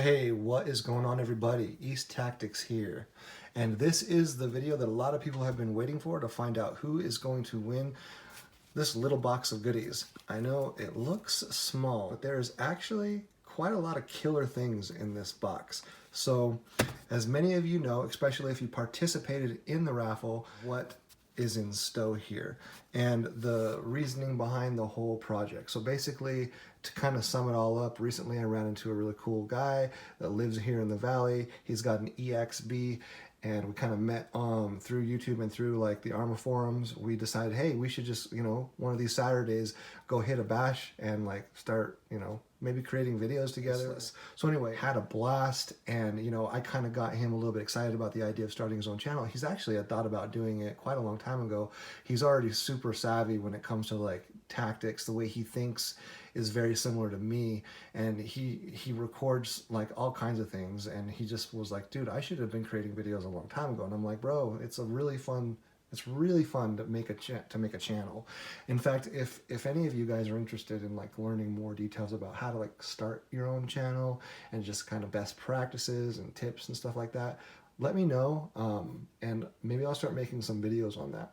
Hey, what is going on, everybody? East Tactics here. And this is the video that a lot of people have been waiting for to find out who is going to win this little box of goodies. I know it looks small, but there is actually quite a lot of killer things in this box. So, as many of you know, especially if you participated in the raffle, what is in stow here and the reasoning behind the whole project. So basically, to kind of sum it all up, recently I ran into a really cool guy that lives here in the valley. He's got an EXB, and we kind of met through YouTube and through like the Arrma forums. We decided, hey, we should just, one of these Saturdays go hit a bash and like start, maybe creating videos together. So anyway, had a blast, and I kind of got him a little bit excited about the idea of starting his own channel. He's actually had thought about doing it quite a long time ago. He's already super savvy when it comes to like tactics. The way he thinks is very similar to me, and he records like all kinds of things, and he just was like, dude, I should have been creating videos a long time ago. And I'm like, bro, it's really fun to make a channel. In fact, if any of you guys are interested in like learning more details about how to like start your own channel and just kind of best practices and tips and stuff like that, let me know, and maybe I'll start making some videos on that.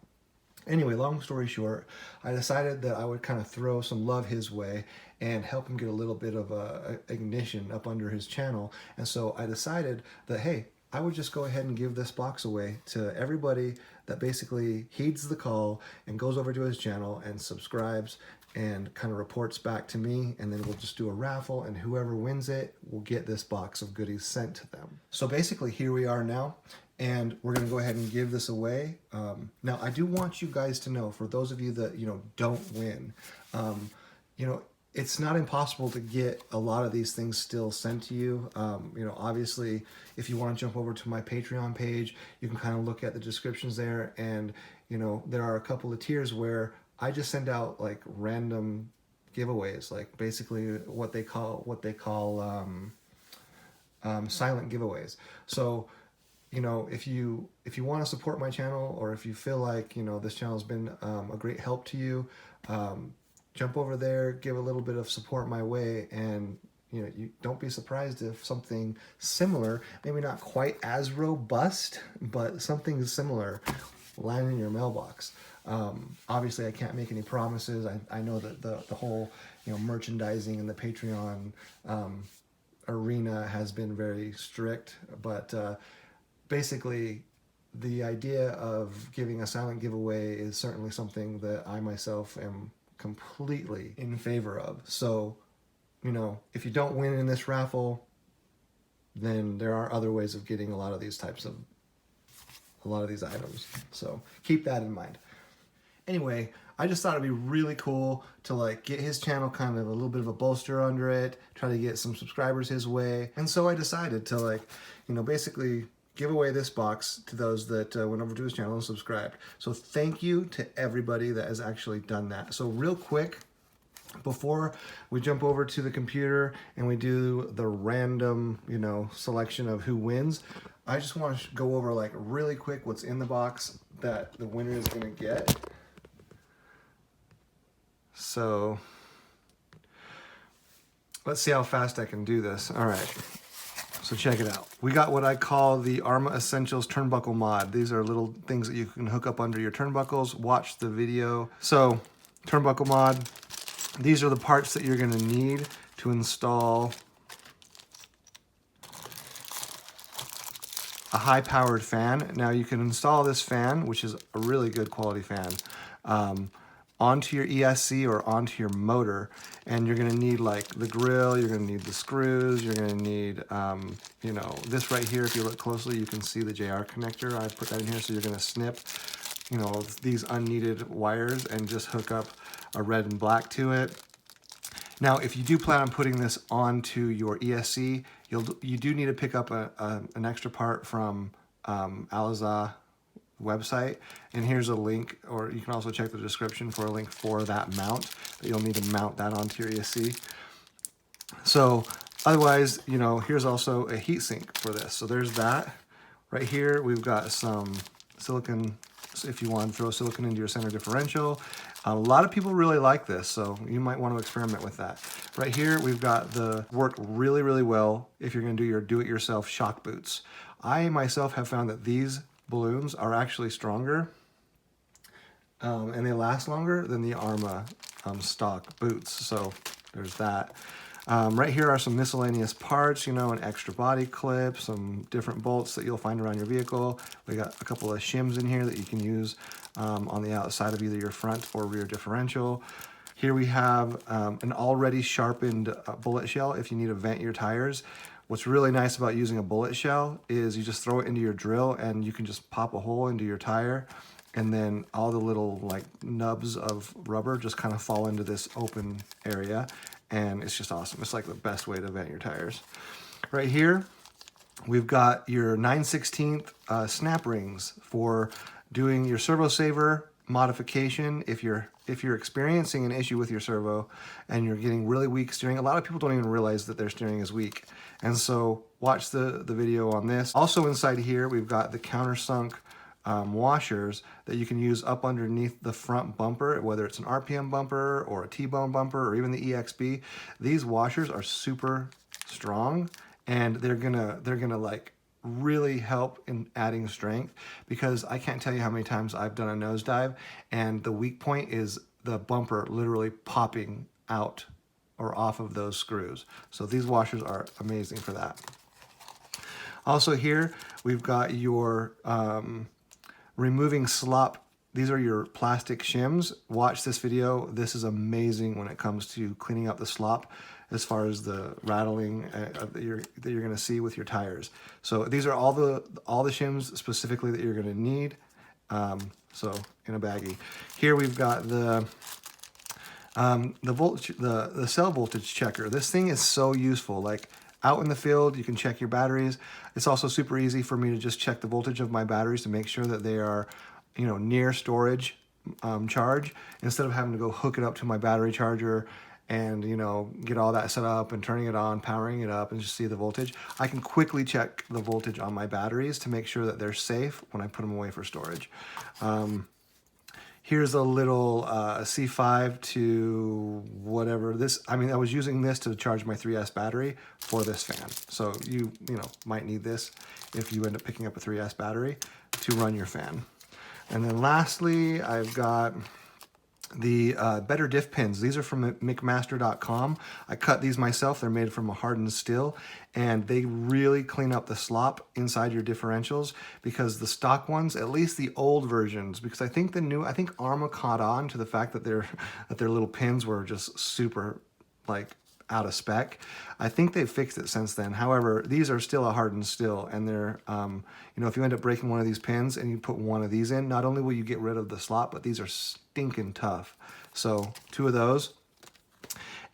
Anyway, long story short, I decided that I would kind of throw some love his way and help him get a little bit of a ignition up under his channel. And so I decided that, hey, I would just go ahead and give this box away to everybody that basically heeds the call and goes over to his channel and subscribes and kind of reports back to me, and then we'll just do a raffle, and whoever wins it will get this box of goodies sent to them. So basically, here we are now, and we're going to go ahead and give this away. Now, I do want you guys to know, for those of you that don't win, it's not impossible to get a lot of these things still sent to you. Obviously, if you want to jump over to my Patreon page, you can kind of look at the descriptions there, and there are a couple of tiers where I just send out like random giveaways, like basically what they call silent giveaways. So if you want to support my channel, or if you feel like this channel has been a great help to you, jump over there, give a little bit of support my way, and you don't be surprised if something similar, maybe not quite as robust, but something similar, land in your mailbox. Obviously, I can't make any promises. I know that the whole merchandising and the Patreon arena has been very strict, but basically, the idea of giving a silent giveaway is certainly something that I myself am completely in favor of. So, if you don't win in this raffle, then there are other ways of getting a lot of these items. So keep that in mind. Anyway, I just thought it'd be really cool to like get his channel kind of a little bit of a bolster under it, try to get some subscribers his way. And so I decided to like, basically give away this box to those that went over to his channel and subscribed. So thank you to everybody that has actually done that. So real quick, before we jump over to the computer and we do the random, selection of who wins, I just want to go over like really quick what's in the box that the winner is going to get. So let's see how fast I can do this. All right. So check it out. We got what I call the Arrma Essentials Turnbuckle Mod. These are little things that you can hook up under your turnbuckles. Watch the video. So, turnbuckle mod. These are the parts that you're going to need to install a high-powered fan. Now, you can install this fan, which is a really good quality fan, onto your ESC or onto your motor, and you're going to need like the grill, you're going to need the screws, you're going to need this right here. If you look closely, you can see the JR connector. I put that in here, so you're going to snip these unneeded wires and just hook up a red and black to it. Now, if you do plan on putting this onto your ESC, you do need to pick up an extra part from Aliza website, and here's a link, or you can also check the description for a link for that mount, that you'll need to mount that onto your ESC. So otherwise, here's also a heatsink for this. So there's that. Right here, we've got some silicone if you want to throw silicone into your center differential. A lot of people really like this, so you might want to experiment with that. Right here, we've got the work really, really well if you're going to do your do-it-yourself shock boots. I myself have found that these balloons are actually stronger and they last longer than the Arrma stock boots, so there's that. Right here are some miscellaneous parts, you know, an extra body clip, some different bolts that you'll find around your vehicle. We got a couple of shims in here that you can use on the outside of either your front or rear differential. Here we have an already sharpened bullet shell if you need to vent your tires. What's really nice about using a bullet shell is you just throw it into your drill and you can just pop a hole into your tire, and then all the little like nubs of rubber just kind of fall into this open area, and it's just awesome. It's like the best way to vent your tires. Right here, we've got your 9/16 snap rings for doing your servo saver modification. If you're experiencing an issue with your servo and you're getting really weak steering, a lot of people don't even realize that their steering is weak. And so watch the video on this. Also inside here, we've got the Countersunk washers that you can use up underneath the front bumper, whether it's an RPM bumper or a T-bone bumper or even the EXB. These washers are super strong, and they're gonna like really help in adding strength, because I can't tell you how many times I've done a nosedive and the weak point is the bumper literally popping out or off of those screws. So these washers are amazing for that. Also here, we've got your removing slop. These are your plastic shims. Watch this video. This is amazing when it comes to cleaning up the slop as far as the rattling that you're going to see with your tires. So these are all the shims specifically that you're going to need. So in a baggie. Here we've got the cell voltage checker. This thing is so useful. Like out in the field, you can check your batteries. It's also super easy for me to just check the voltage of my batteries to make sure that they are, you know, near storage charge, instead of having to go hook it up to my battery charger and, you know, get all that set up and turning it on, powering it up, and just see the voltage. I can quickly check the voltage on my batteries to make sure that they're safe when I put them away for storage. Here's a little C5 to whatever this. I mean, I was using this to charge my 3S battery for this fan. So you know might need this if you end up picking up a 3S battery to run your fan. And then lastly, I've got the better diff pins. These are from mcmaster.com. I cut these myself. They're made from a hardened steel, and they really clean up the slop inside your differentials, because the stock ones, at least the old versions, because I think Arrma caught on to the fact that their little pins were just super like out of spec. I think they've fixed it since then. However, these are still a hardened steel, and they're, you know, if you end up breaking one of these pins and you put one of these in, not only will you get rid of the slop, but these are stinking tough. So 2 of those.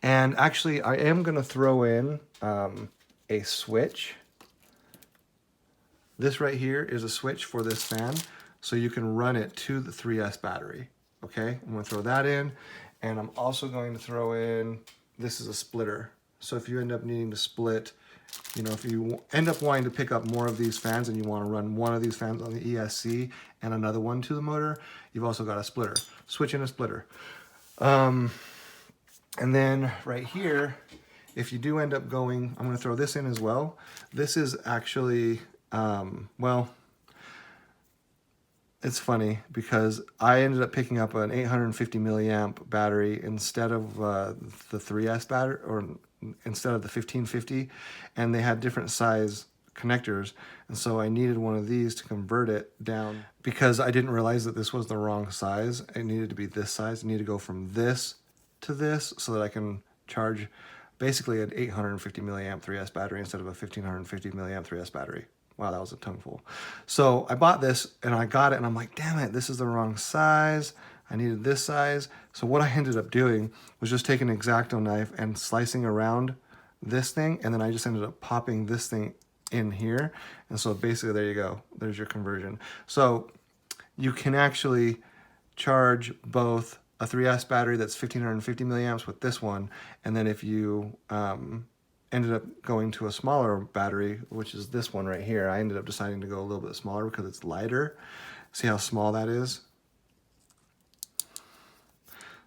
And actually, I am going to throw in a switch. This right here is a switch for this fan, so you can run it to the 3S battery. Okay, I'm going to throw that in, and I'm also going to throw in, this is a splitter. So if you end up needing to split, you know, if you end up wanting to pick up more of these fans and you want to run one of these fans on the ESC and another one to the motor, you've also got a splitter. Switch in a splitter. And then right here, if you do end up going, I'm going to throw this in as well. This is actually, well, it's funny because I ended up picking up an 850 milliamp battery instead of the 3S battery, or instead of the 1550, and they had different size connectors, and so I needed one of these to convert it down, because I didn't realize that this was the wrong size. It needed to be this size. I need to go from this to this so that I can charge basically an 850 milliamp 3S battery instead of a 1550 milliamp 3S battery. Wow, that was a tongueful. So I bought this and I got it and I'm like, damn it, this is the wrong size. I needed this size. So what I ended up doing was just taking an X-Acto knife and slicing around this thing, and then I just ended up popping this thing in here. And so basically there you go. There's your conversion. So you can actually charge both a 3S battery that's 1550 milliamps with this one, and then if you ended up going to a smaller battery, which is this one right here, I ended up deciding to go a little bit smaller because it's lighter. See how small that is?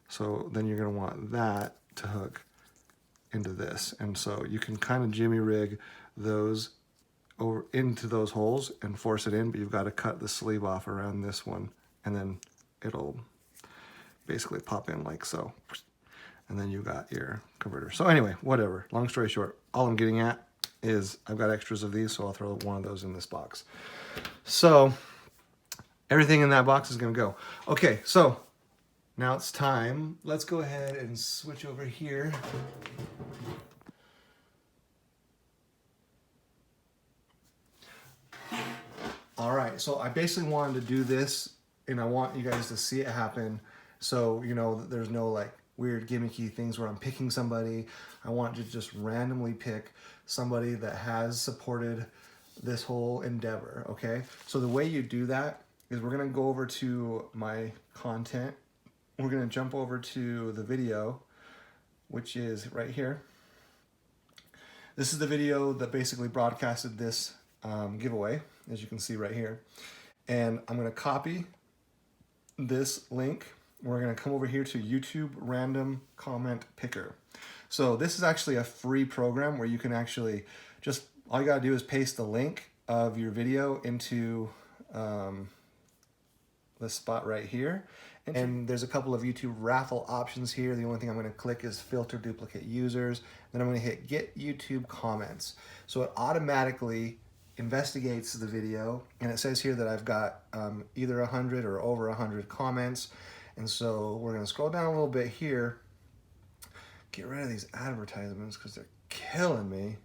So then you're going to want that to hook into this. And so you can kind of jimmy rig those over into those holes and force it in, but you've got to cut the sleeve off around this one, and then it'll basically pop in like so. And then you got your converter. So anyway, whatever. Long story short, all I'm getting at is I've got extras of these, so I'll throw one of those in this box. So everything in that box is going to go. Okay, so now it's time. Let's go ahead and switch over here. All right, so I basically wanted to do this, and I want you guys to see it happen. So, you know, there's no like weird gimmicky things where I'm picking somebody. I want to just randomly pick somebody that has supported this whole endeavor, okay? So the way you do that is we're gonna go over to my content. We're gonna jump over to the video, which is right here. This is the video that basically broadcasted this giveaway, as you can see right here. And I'm gonna copy this link. We're gonna come over here to YouTube Random Comment Picker. So this is actually a free program where you can actually just, all you gotta do is paste the link of your video into this spot right here. And there's a couple of YouTube raffle options here. The only thing I'm gonna click is filter duplicate users. Then I'm gonna hit get YouTube comments. So it automatically investigates the video, and it says here that I've got either 100 or over 100 comments. And so we're gonna scroll down a little bit here, get rid of these advertisements because they're killing me.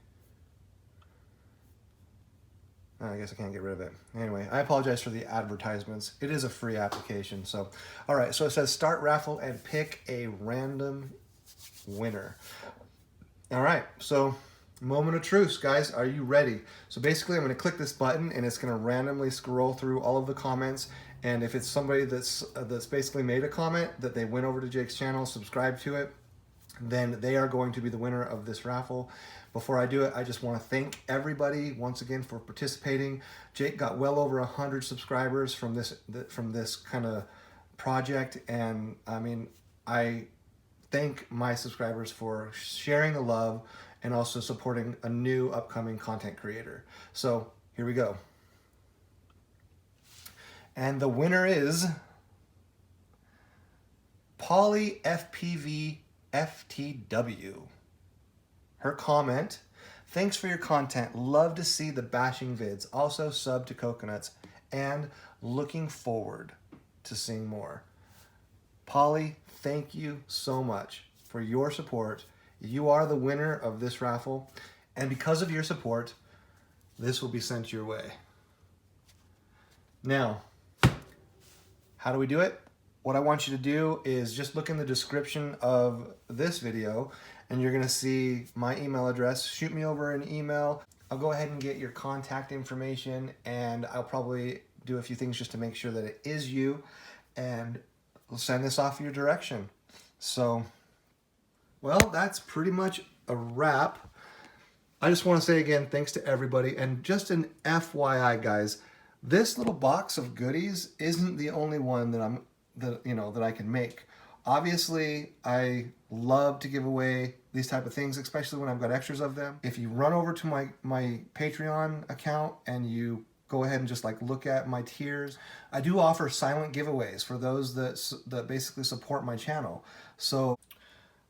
I guess I can't get rid of it. Anyway, I apologize for the advertisements. It is a free application. So, all right, so it says start raffle and pick a random winner. All right, so moment of truth, guys. Are you ready? So basically I'm gonna click this button and it's gonna randomly scroll through all of the comments. And if it's somebody that's basically made a comment that they went over to Jake's channel, subscribed to it, then they are going to be the winner of this raffle. Before I do it, I just want to thank everybody once again for participating. Jake got well over 100 subscribers from this kind of project, and I mean, I thank my subscribers for sharing the love and also supporting a new upcoming content creator. So here we go. And the winner is Polly FPV FTW. Her comment, thanks for your content. Love to see the bashing vids. Also sub to Coconuts and looking forward to seeing more. Polly, thank you so much for your support. You are the winner of this raffle, and because of your support, this will be sent your way. Now, how do we do it? What I want you to do is just look in the description of this video and you're gonna see my email address. Shoot me over an email. I'll go ahead and get your contact information, and I'll probably do a few things just to make sure that it is you, and we'll send this off your direction. So, well, that's pretty much a wrap. I just wanna say again, thanks to everybody, and just an FYI, guys, this little box of goodies isn't the only one that I can make. Obviously, I love to give away these type of things, especially when I've got extras of them. If you run over to my Patreon account and you go ahead and just like look at my tiers, I do offer silent giveaways for those that basically support my channel. So,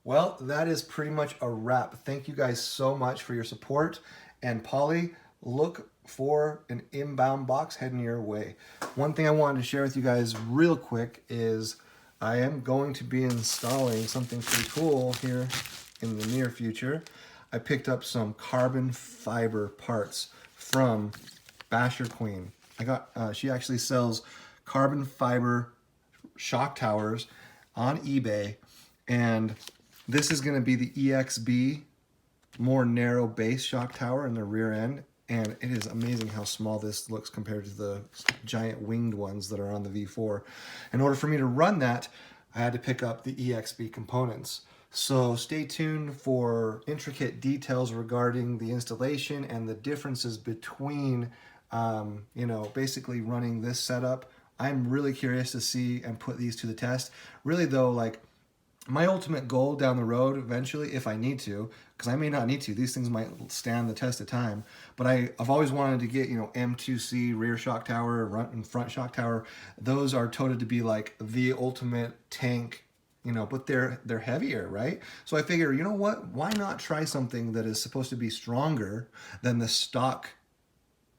well, that is pretty much a wrap. Thank you guys so much for your support. And Polly, look for an inbound box heading your way. One thing I wanted to share with you guys real quick is I am going to be installing something pretty cool here in the near future. I picked up some carbon fiber parts from Basher Queen. She actually sells carbon fiber shock towers on eBay, and this is going to be the EXB, more narrow base shock tower in the rear end. And it is amazing how small this looks compared to the giant winged ones that are on the V4. In order for me to run that, I had to pick up the EXB components. So stay tuned for intricate details regarding the installation and the differences between, basically running this setup I'm really curious to see and put these to the test. Really though, like, my ultimate goal down the road eventually, if I need to, because I may not need to, these things might stand the test of time, but I've always wanted to get, you know, M2C rear shock tower and front shock tower. Those are touted to be like the ultimate tank, you know, but they're heavier, right? So I figure, you know what, why not try something that is supposed to be stronger than the stock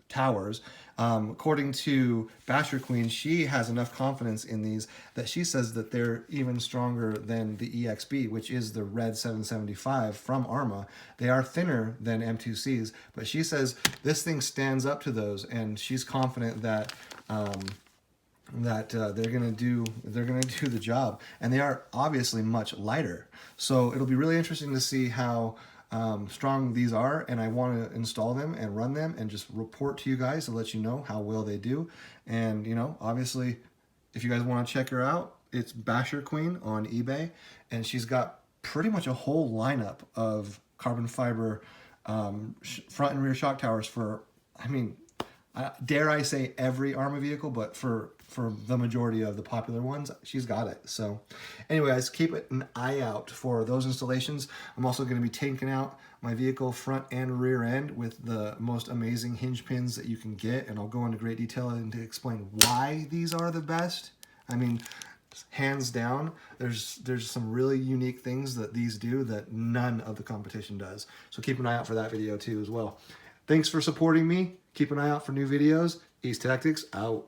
towers. According to Basher Queen, she has enough confidence in these that she says that they're even stronger than the EXB, which is the Red 775 from Arrma. They are thinner than M2Cs, but she says this thing stands up to those, and she's confident that they're gonna do the job, and they are obviously much lighter. So it'll be really interesting to see how strong these are, and I want to install them and run them and just report to you guys to let you know how well they do. And you know, obviously, if you guys want to check her out, it's Basher Queen on eBay, and she's got pretty much a whole lineup of carbon fiber front and rear shock towers for, I mean, dare I say every Arrma vehicle, but for the majority of the popular ones, she's got it. So anyway, guys, keep an eye out for those installations. I'm also going to be taking out my vehicle front and rear end with the most amazing hinge pins that you can get, and I'll go into great detail and to explain why these are the best. I mean, hands down, there's some really unique things that these do that none of the competition does. So keep an eye out for that video too as well. Thanks for supporting me. Keep an eye out for new videos. East Tactics out.